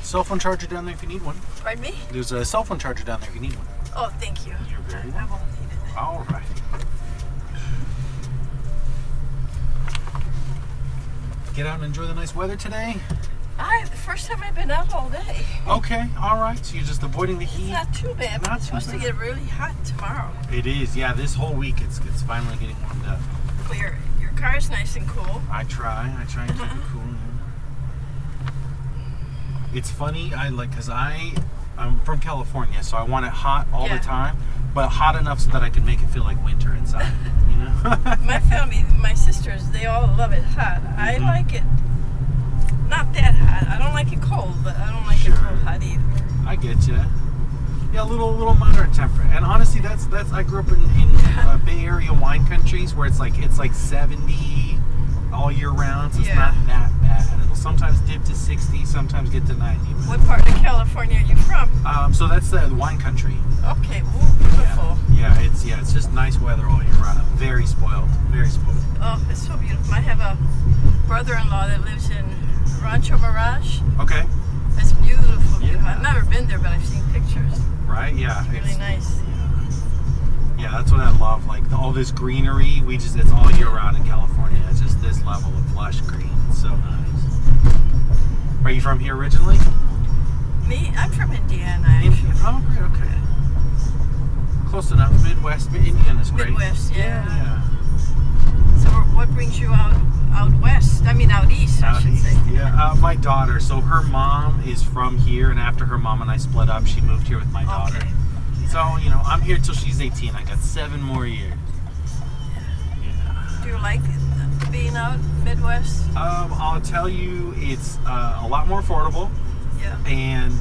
cell phone charger down there if you need one. Pardon me? There's a cell phone charger down there if you need one. Oh, thank you. You're very I won't need it. All right. Get out and enjoy the nice weather today. The first time I've been out all day. Okay, all right. So you're just avoiding the heat. It's not too bad, but Not it's too supposed bad. to get really hot tomorrow. It is, yeah. This whole week it's finally getting warmed up. Well, your car's nice and cool. I try and keep it cool. It's funny, because I'm from California, so I want it hot all the time, but hot enough so that I can make it feel like winter inside. You know? My family, my sisters, they all love it hot. I like it not that hot. I don't like it cold, but I don't like it real hot either. I get you. Yeah, a little moderate temperature. And honestly, that's I grew up in Bay Area wine countries where it's like 70 all year round, so it's not that bad. It'll sometimes dip to 60, sometimes get to 90. What part of California are you from? So that's the wine country. Okay, well, beautiful. Yeah, it's just nice weather all year round. Very spoiled. Very spoiled. Oh, it's so beautiful. I have a brother-in-law that lives in Rancho Mirage. Okay. It's beautiful. I've never been there, but I've seen pictures. Right? Yeah. It's really nice. Yeah, that's what I love. Like all this greenery, it's all year round in California. It's just this level of lush green. It's so nice. Are you from here originally? Me? I'm from Indiana. Oh, great. Okay. Close enough. Midwest. Indiana's great. Midwest, yeah. Yeah. So what brings you out west? I mean, out east, I should say. Yeah. My daughter. So her mom is from here, and after her mom and I split up, she moved here with my daughter. Okay. So, I'm here till she's 18. I got 7 more years. Do you like being out Midwest? I'll tell you, it's a lot more affordable. Yeah. And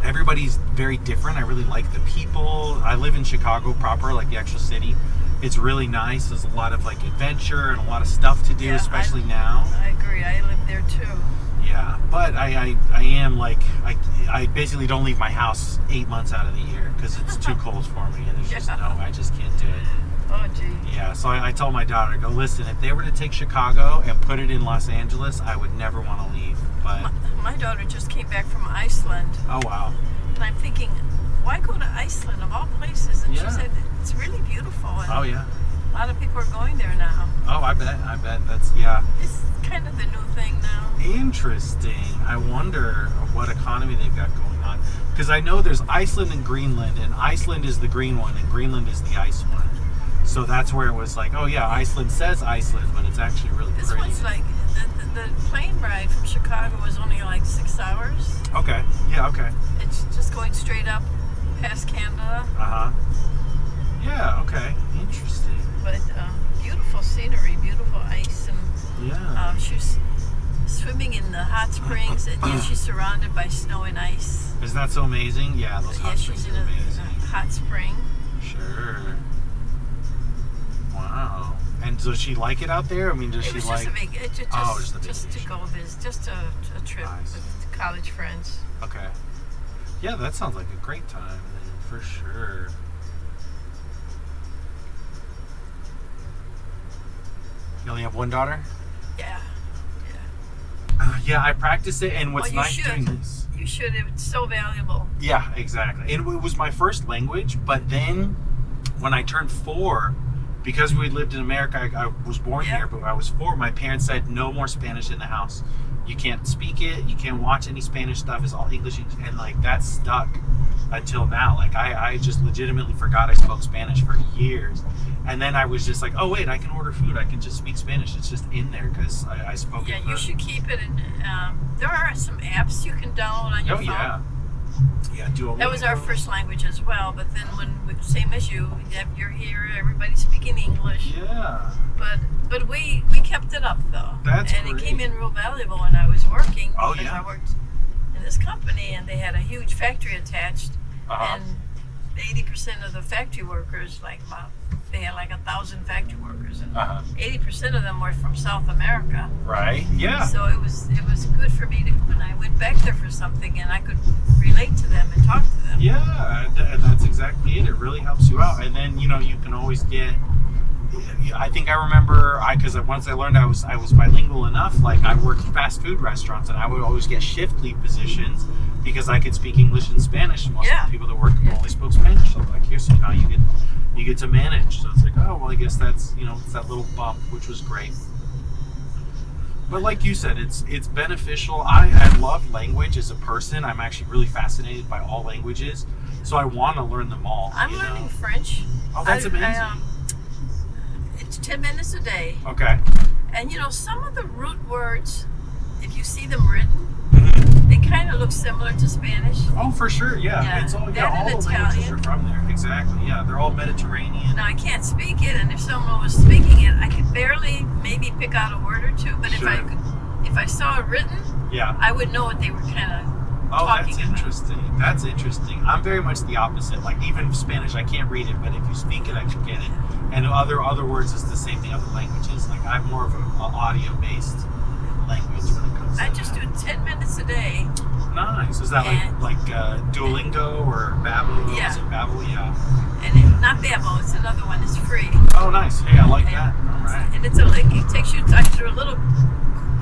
everybody's very different. I really like the people. I live in Chicago proper, like the actual city. It's really nice. There's a lot of adventure and a lot of stuff to do, especially now. I agree. I live there too. Yeah, but I am I basically don't leave my house 8 months out of the year because it's too cold for me, and there's just I just can't do it. Oh, gee. Yeah, so I told my daughter, I go, listen, if they were to take Chicago and put it in Los Angeles, I would never want to leave. But my daughter just came back from Iceland. Oh, wow. And I'm thinking, why go to Iceland of all places? And she said, it's really beautiful. And oh, yeah. A lot of people are going there now. Oh, I bet. That's, It's kind of the new thing now. Interesting. I wonder what economy they've got going on. Because I know there's Iceland and Greenland, and Iceland is the green one, and Greenland is the ice one. So that's where it was like, oh yeah, Iceland says Iceland, but it's actually really pretty. This one's like, the plane ride from Chicago was only 6 hours. Okay. Yeah, okay. It's just going straight up past Canada. Uh-huh. Yeah, okay. Interesting. But beautiful scenery, beautiful ice, and she was swimming in the hot springs, and yet she's surrounded by snow and ice. Isn't that so amazing? Yeah, those hot springs she's in are amazing. a hot spring. Sure. Wow. And does she like it out there? I mean, does she like? Just to go visit, just a trip with college friends. Okay. Yeah, that sounds like a great time, for sure. You only have one daughter? Yeah. Yeah, I practice it, and what's nice doing this. You should. It's so valuable. Yeah, exactly. And it was my first language, but then when I turned 4, because we lived in America, I was born here, but when I was 4, my parents said no more Spanish in the house. You can't speak it, you can't watch any Spanish stuff, it's all English, and that stuck until now. I just legitimately forgot I spoke Spanish for years. And then I was just like, oh wait, I can order food, I can just speak Spanish. It's just in there because I spoke it. Yeah, you should keep it. There are some apps you can download on your phone. Yeah, Duolingo. That was our first language as well, but then same as you're here, everybody's speaking English. Yeah. But we kept it up though. That's and great. It came in real valuable when I was working. Oh, because yeah. I worked in this company and they had a huge factory attached, and 80% of the factory workers, they had 1,000 factory workers, and 80% of them were from South America. Right. Yeah. So it was good for me when I went back there for something, and I could relate to them and talk to them. Yeah, that's exactly it. It really helps you out, and then you can always get I think I remember because once I learned I was bilingual enough. Like I worked fast food restaurants, and I would always get shift lead positions because I could speak English and Spanish. And most of the people that worked only spoke Spanish. So like, here's how you get to manage. So it's like, oh well, I guess that's it's that little bump, which was great. But like you said, it's beneficial. I love language as a person. I'm actually really fascinated by all languages, so I want to learn them all. I'm learning French. Oh, that's amazing. It's 10 minutes a day. Okay. And some of the root words, if you see them written, they kind of look similar to Spanish. Oh, for sure, yeah. It's all all the languages are from there. Exactly, yeah. They're all Mediterranean. Now I can't speak it, and if someone was speaking it, I could barely maybe pick out a word or two. But if I saw it written, I would know what they were kind of talking about. Interesting. That's interesting. I'm very much the opposite. Like even Spanish, I can't read it, but if you speak it, I can get it. And other words is the same thing. Other languages, like I'm more of an audio-based language when it comes to I just do 10 minutes a day. Nice. Is that like Duolingo or Babbel? Yeah. Is it Babbel? Yeah. And not Babbel, it's another one. It's free. Oh, nice. Hey, I like that. All right. And it's it takes you through a little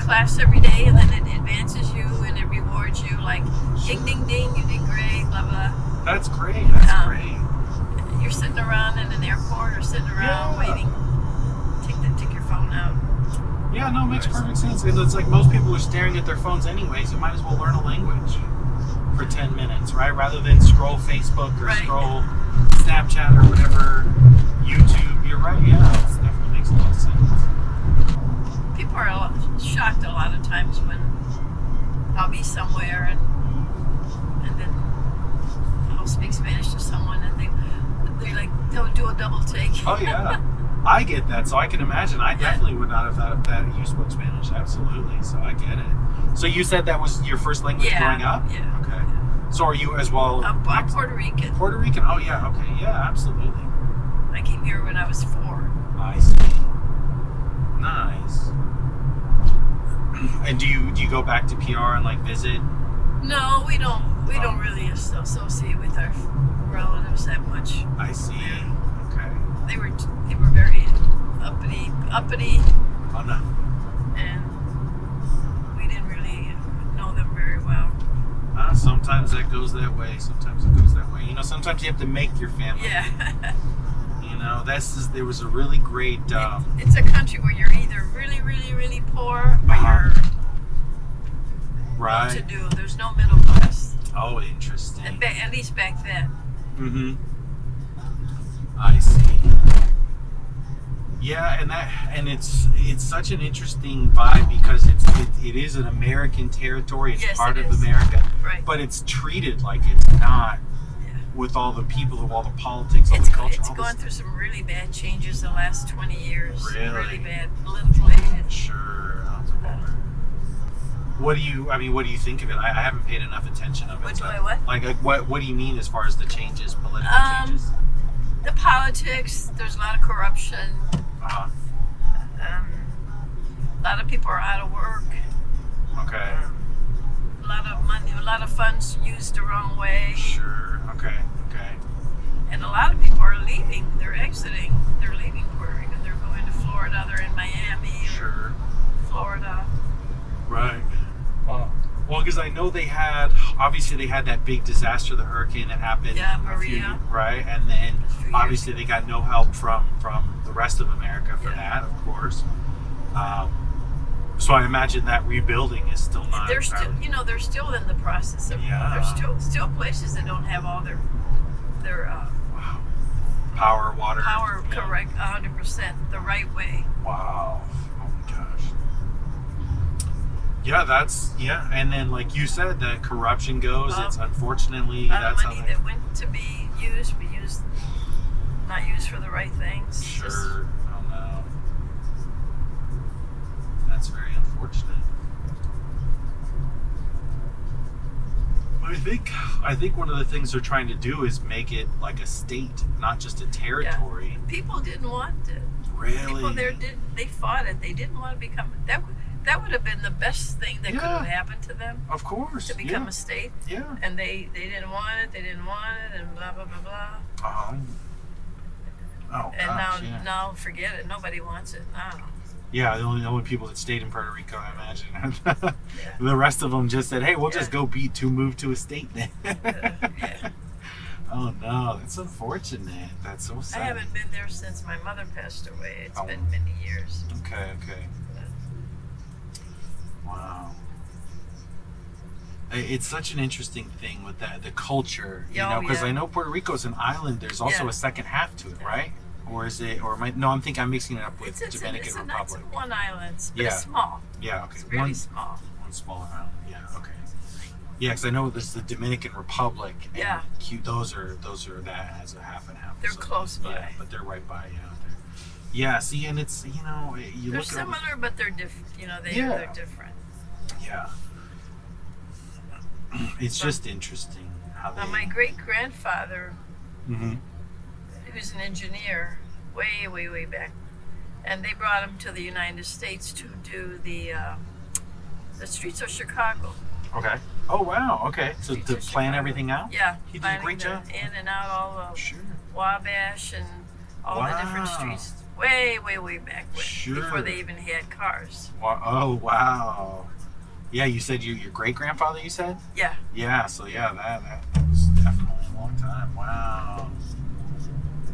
class every day, and then it advances you and it rewards you. Like, ding, ding, ding, you did great, blah, blah. That's great. That's great. You're sitting around in an airport or sitting around waiting. Take your phone out. Yeah, no, it makes perfect sense. And it's like most people are staring at their phones anyways. You might as well learn a language for 10 minutes, right? Rather than scroll Facebook or scroll Snapchat or whatever, YouTube. You're right, yeah. It definitely makes a lot of sense. People are shocked a lot of times when I'll be somewhere and then I'll speak Spanish to someone and they'll do a double take. Oh, yeah. I get that, so I can imagine. I definitely would not have thought that you spoke Spanish, absolutely. So I get it. So you said that was your first language growing up? Yeah. Okay. So are you as well? I'm Puerto Rican. Puerto Rican? Oh, yeah. Okay. Yeah, absolutely. I came here when I was 4. I see. Nice. And do you go back to PR and like visit? No, we don't. We don't really associate with our relatives that much. I see. Okay. They were very uppity. Oh no. And we didn't really know them very well. Sometimes that goes that way. Sometimes it goes that way. Sometimes you have to make your family. Yeah. There was a really great. It's a country where you're either really, really, really poor or you're right. to do. There's no middle class. Oh, interesting. At least back then. Mm-hmm. I see. Yeah, and it's such an interesting vibe because it is an American territory. It's part of America, right? But it's treated like it's not. With all the people, all the politics, all the culture. It's gone through some really bad changes the last 20 years. Really bad politically. Sure. What do you think of it? I haven't paid enough attention of it. What do you mean as far as the changes, political changes? The politics, there's a lot of corruption. Uh-huh. A lot of people are out of work. Okay. A lot of money, a lot of funds used the wrong way. Sure. Okay. And a lot of people are leaving. They're exiting. They're leaving Puerto Rico. They're going to Florida. They're in Miami. Sure. Florida. Right. Well, because I know they had that big disaster, the hurricane that happened. Yeah, Maria. Right, and then obviously they got no help from the rest of America for that, of course. So I imagine that rebuilding is still not. They're still, they're still in the process of. Yeah. There's still places that don't have all their power, water. Correct, 100% the right way. Wow. Oh my gosh. Yeah, and then like you said, that corruption goes. It's unfortunately that's money that went to be used, not used for the right things. Sure. Oh no. That's very unfortunate. I think one of the things they're trying to do is make it like a state, not just a territory. Yeah. People didn't want it. Really? People there they fought it. They didn't want to become that would have been the best thing that could have happened to them. Of course. To become a state. Yeah. And they didn't want it. They didn't want it, and blah blah blah blah. Oh And gosh, now forget it. Nobody wants it now. Yeah, the only people that stayed in Puerto Rico, I imagine. Yeah. The rest of them just said, "Hey, we'll just go move to a state then." Yeah. Oh no, that's unfortunate. That's so sad. I haven't been there since my mother passed away. It's been many years. Okay. Wow. It's such an interesting thing with the culture, because I know Puerto Rico is an island. There's also a second half to it, right? Or is it? Or am I? No, I'm mixing it up with Dominican Republic. It's one island, but it's small. Yeah, okay. It's really small. One small island. Yeah, okay. Yeah, because I know there's the Dominican Republic. And those are that as a half and half. They're close by. Yeah, but they're right by. Yeah. See, and it's they're similar, but they're different. They're different. Yeah. It's just interesting how they... my great-grandfather, mm-hmm. he was an engineer way back, and they brought him to the United States to do the streets of Chicago. Okay. Oh, wow. Okay. So to plan everything out? Yeah. He did a great job. In and out all the Wabash and all the different streets. Way back before they even had cars. Oh, wow. Yeah, you said your great-grandfather, you said? Yeah. Yeah, so that was definitely a long time. Wow.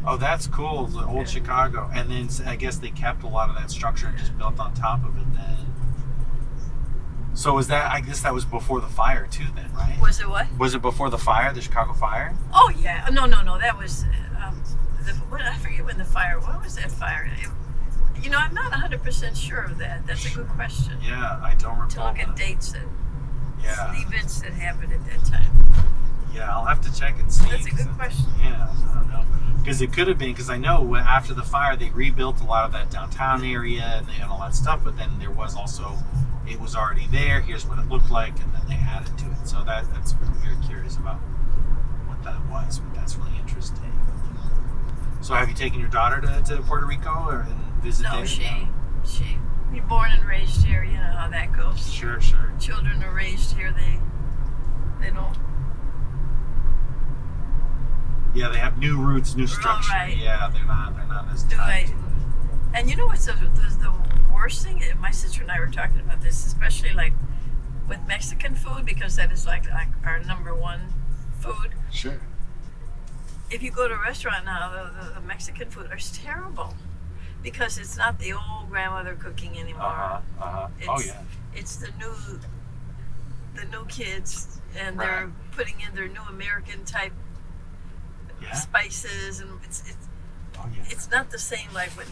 Oh, that's cool, the old Chicago. And then I guess they kept a lot of that structure and just built on top of it then. So I guess that was before the fire too then, right? Was it what? Was it before the fire, the Chicago fire? Oh, yeah. No. That was, I forget when the fire, what was that fire? I'm not 100% sure of that. That's a good question. Yeah, I don't recall. To look at dates and the events that happened at that time. Yeah, I'll have to check and see. That's a good question. Yeah, I don't know. Because it could have been, because I know after the fire they rebuilt a lot of that downtown area and they had all that stuff, but then there was also, it was already there, here's what it looked like, and then they added to it. So that's very curious about what that was, but that's really interesting. So have you taken your daughter to Puerto Rico and visit there? No, she was born and raised here. You know how that goes. Sure. Children are raised here. They don't. Yeah, they have new roots, new structure. Right. Yeah, they're not as tight. And you know what's the worst thing? My sister and I were talking about this, especially like with Mexican food, because that is like our number one food. Sure. If you go to a restaurant now, the Mexican food is terrible because it's not the old grandmother cooking anymore. Oh yeah. It's the new kids, and they're putting in their new American type spices, and it's not the same like when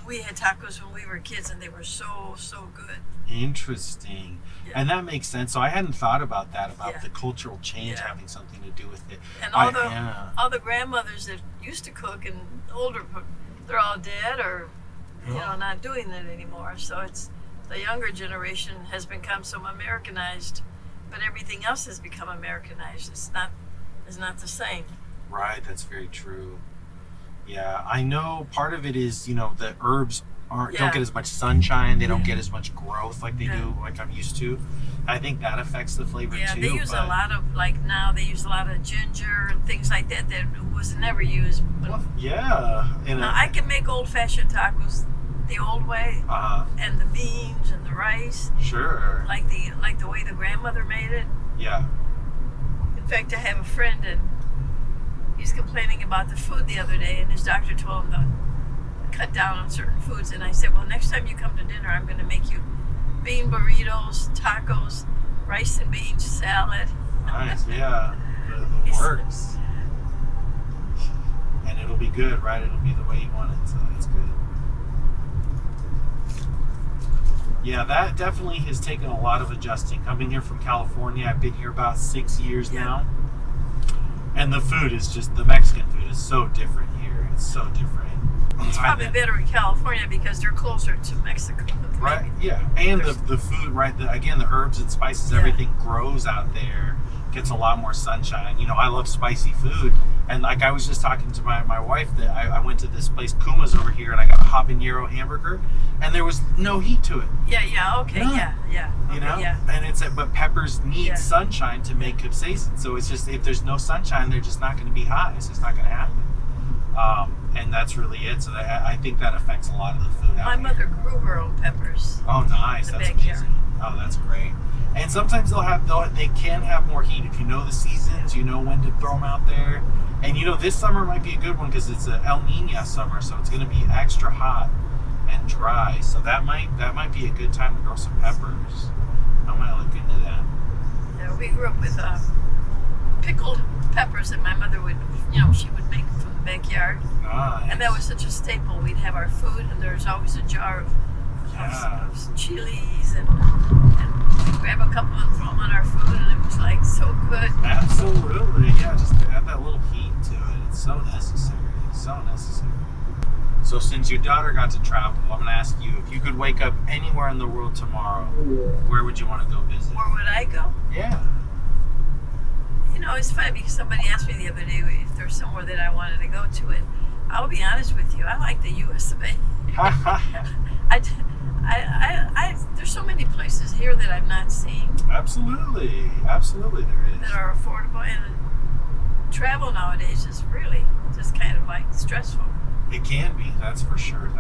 we had tacos when we were kids, and they were so good. Interesting. Yeah. And that makes sense. So I hadn't thought about that, the cultural change having something to do with it. And all the grandmothers that used to cook and older, they're all dead or not doing that anymore. So it's the younger generation has become so Americanized, but everything else has become Americanized. It's not the same. Right, that's very true. Yeah, I know part of it is, the herbs don't get as much sunshine. They don't get as much growth like they do, like I'm used to. I think that affects the flavor too. Yeah, they use a lot of, now they use a lot of ginger and things like that was never used. Now, I can make old-fashioned tacos the old way, and the beans and the rice. Sure. Like the way the grandmother made it. Yeah. In fact, I have a friend, and he's complaining about the food the other day, and his doctor told him to cut down on certain foods. And I said, well, next time you come to dinner, I'm going to make you bean burritos, tacos, rice and beans salad. Nice, yeah. It works. And it'll be good, right? It'll be the way you want it, so it's good. Yeah, that definitely has taken a lot of adjusting. Coming here from California, I've been here about 6 years now. And the food is the Mexican food is so different here. It's so different. It's probably better in California because they're closer to Mexico. Right, yeah. And the food, right, again, the herbs and spices, everything grows out there, gets a lot more sunshine. I love spicy food. And like I was just talking to my wife that I went to this place, Kuma's over here, and I got a habanero hamburger, and there was no heat to it. Okay, None. Yeah. And but peppers need sunshine to make capsaicin. So it's just, if there's no sunshine, they're just not going to be hot. It's just not going to happen. and that's really it. So I think that affects a lot of the food out My here. mother grew her own peppers. Oh, nice. In the That's backyard. amazing. Oh, that's great. And sometimes they can have more heat if you know the seasons. You know when to throw them out there. And this summer might be a good one because it's a El Nino summer, so it's going to be extra hot and dry. So that might be a good time to grow some peppers. I might look into that. Yeah, we grew up with pickled peppers that my mother would, she would make from the backyard. Nice. And that was such a staple. We'd have our food, and there was always a jar of chilies, and we'd grab a couple and throw them on our food, and it was like so good. Absolutely, yeah. Just to add that little heat to it. It's so necessary. So necessary. So since your daughter got to travel, I'm going to ask you, if you could wake up anywhere in the world tomorrow, where would you want to go visit? Where would I go? Yeah. It's funny because somebody asked me the other day if there's somewhere that I wanted to go to, and I'll be honest with you, I like the U.S. of A. There's so many places here that I've not seen. Absolutely there is. That are affordable, and travel nowadays is really just kind of like stressful. It can be, that's for sure.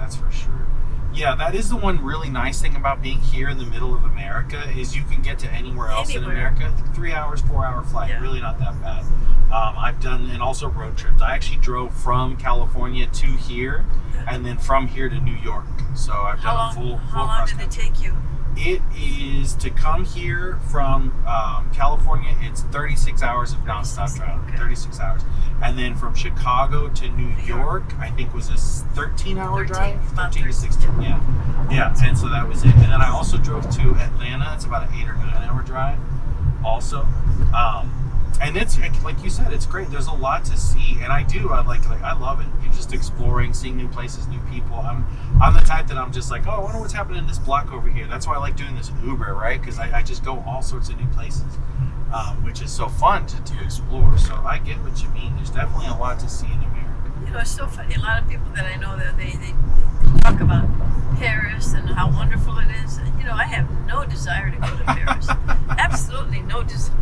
Yeah, that is the one really nice thing about being here in the middle of America is you can get to anywhere else in America. 3 hours, 4 hour flight, really not that bad. I've done, and also road trips. I actually drove from California to here, and then from here to New York. So I've done a full How long did it take you? It is to come here from California. It's 36 hours of nonstop travel. Okay. 36 hours, and then from Chicago to New York, I think was a 13-hour drive. 13 to 16. Yeah. And so that was it. And then I also drove to Atlanta. It's about an 8 or 9 hour drive. Also, and it's like you said, it's great. There's a lot to see, and I love it. You're just exploring, seeing new places, new people. I'm the type that I'm just like, I wonder what's happening in this block over here. That's why I like doing this Uber, right? Because I just go all sorts of new places, which is so fun to explore. So I get what you mean. There's definitely a lot to see in America. It's so funny. A lot of people that I know that they talk about Paris and how wonderful it is. And, I have no desire to go to Paris. Absolutely no desire.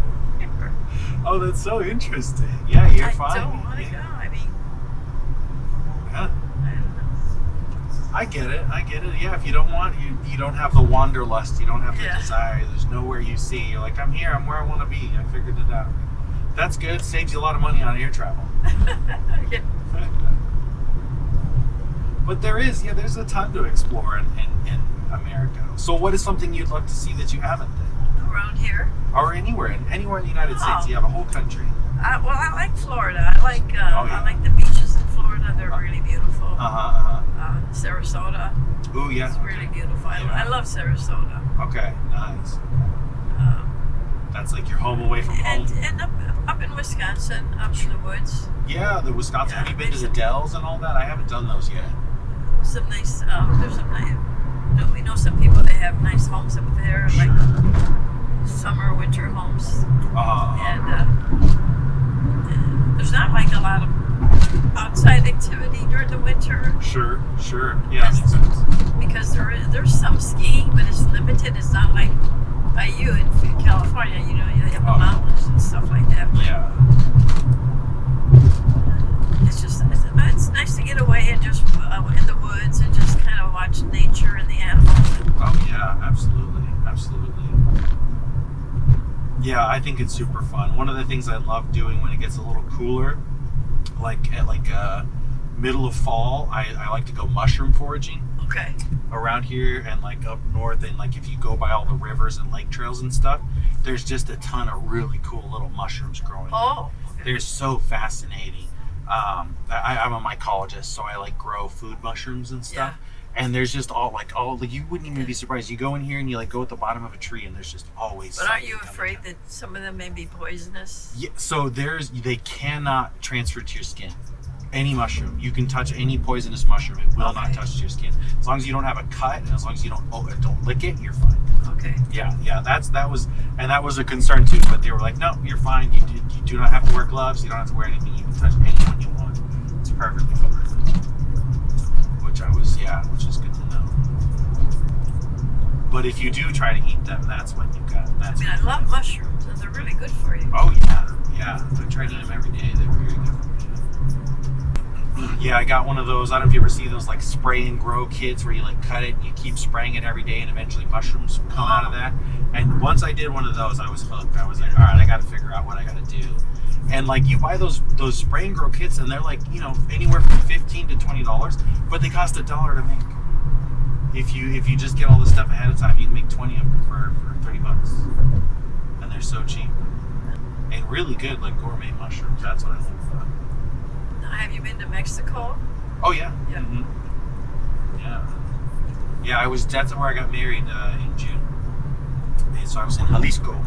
Oh, that's so interesting. Yeah, you're fine. I don't want to go. I mean, yeah. I don't know. I get it. Yeah, if you don't want, you don't have the wanderlust, you don't have the desire, there's nowhere you see. You're like, I'm here, I'm where I want to be. I figured it out. That's good. Saves you a lot of money on air travel. Yeah. But there's a ton to explore in America. So what is something you'd love to see that you haven't done? Around here? Or anywhere in the United States. You have a whole country. I like Florida. I like the beaches in Florida. They're really beautiful. Sarasota. Ooh, yeah. It's really beautiful. I love Sarasota. Okay, nice. That's like your home away from home. And up in Wisconsin, up in the woods. Yeah, the Wisconsin. Have you been to the Dells and all that? I haven't done those yet. Some nice. There's some nice. We know some people that have nice homes up there, like summer, winter homes. And there's not like a lot of outside activity during the winter. Sure. Yeah, makes sense. Because there's some skiing, but it's limited. It's not like by you in California. You have the mountains and stuff like that. But yeah. It's nice to get away and just in the woods and just kind of watch nature and the animals. Oh yeah, absolutely. Yeah, I think it's super fun. One of the things I love doing when it gets a little cooler, like at middle of fall, I like to go mushroom foraging. Okay. Around here and like up north, and like if you go by all the rivers and lake trails and stuff, there's just a ton of really cool little mushrooms growing. Oh. Okay. They're so fascinating. I'm a mycologist, so I like grow food mushrooms and stuff. Yeah. And there's just all you wouldn't even be surprised. You go in here and you go at the bottom of a tree and there's just always. But aren't you afraid that some of them may be poisonous? Yeah. So they cannot transfer to your skin. Any mushroom, you can touch any poisonous mushroom. It will not touch your skin. As long as you don't have a cut and as long as you don't lick it, you're fine. Okay. Yeah. That was a concern too. But they were like, no, you're fine. You do not have to wear gloves. You don't have to wear anything. You can touch anyone you want. It's perfectly fine. Which is good to know. But if you do try to eat them, that's when you got. I love mushrooms, and they're really good for you. Oh yeah. I try to eat them every day. They're very good for me. Yeah, I got one of those. I don't know if you ever see those like spray and grow kits where you like cut it and you keep spraying it every day and eventually mushrooms come out of that. And once I did one of those, I was hooked. I was like, all right, I got to figure out what I got to do. And like you buy those spray and grow kits and they're like, you know, anywhere from $15 to $20, but they cost $1 to make. If you just get all the stuff ahead of time, you can make 20 of them for $30, and they're so cheap and really good, like gourmet mushrooms. That's what I look for. Now, have you been to Mexico? Oh yeah, Yeah. Mm-hmm. Yeah. I was. That's where I got married in June, and so I was in Jalisco.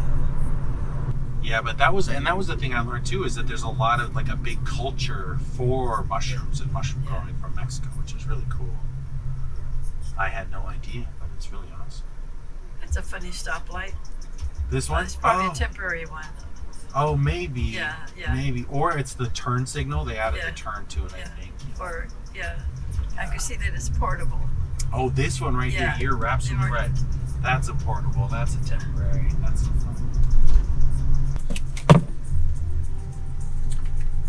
Yeah, but that was the thing I learned too, is that there's a lot of like a big culture for mushrooms and mushroom growing from Mexico, which is really cool. I had no idea, but it's really awesome. It's a funny stoplight. This one? It's probably a temporary one. Oh, maybe. Yeah. Maybe. Or it's the turn signal. They added Yeah. the turn to it, I think. Or, I can see that it's portable. Oh, this one right here. You're absolutely right. That's a portable. That's a temporary. That's so fun.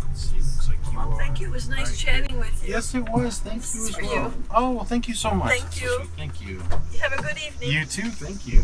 Let's see. Looks like you are. Thank you. It was nice chatting with you. Yes, it was. Thank you as For well. you. Oh, well, thank you so much. Thank you. Thank you. You have a good evening. You too. Thank you.